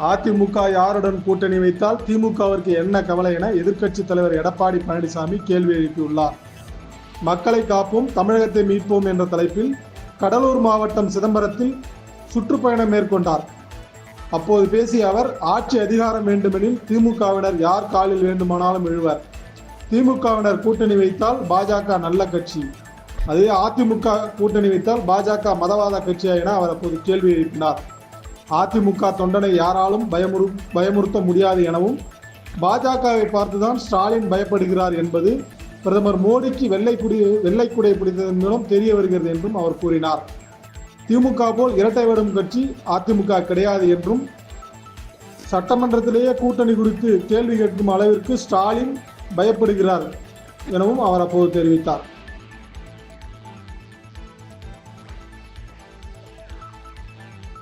அதிமுக யாருடன் கூட்டணி வைத்தால் திமுகவிற்கு என்ன கவலை என எதிர்க்கட்சித் தலைவர் எடப்பாடி பழனிசாமி கேள்வி எழுப்பியுள்ளார். மக்களை காப்போம், தமிழகத்தை மீட்போம் என்ற தலைப்பில் கடலூர் மாவட்டம் சிதம்பரத்தில் சுற்றுப்பயணம் மேற்கொண்டார். அப்போது பேசிய அவர், ஆட்சி அதிகாரம் வேண்டுமெனில் திமுகவினர் யார் காலில் வேண்டுமானாலும் விழுவர். திமுகவினர் கூட்டணி வைத்தால் பாஜக நல்ல கட்சி, அதே அதிமுக கூட்டணி வைத்தால் பாஜக மதவாத கட்சியா என அவர் அப்போது கேள்வி எழுப்பினார். அதிமுக தொண்டனை யாராலும் பயமுறுத்த முடியாது எனவும், பாஜகவை பார்த்துதான் ஸ்டாலின் பயப்படுகிறார் என்பது பிரதமர் மோடிக்கு வெள்ளைக்குடை பிடித்ததன் மூலம் தெரிய வருகிறது என்றும் அவர் கூறினார். திமுக போல் இரட்டை வேடம் கட்சி அதிமுக கிடையாது என்றும், சட்டமன்றத்திலேயே கூட்டணி குறித்து கேள்வி கேட்கும் அளவிற்கு ஸ்டாலின் பயப்படுகிறார் எனவும் அவர் அப்போது தெரிவித்தார்.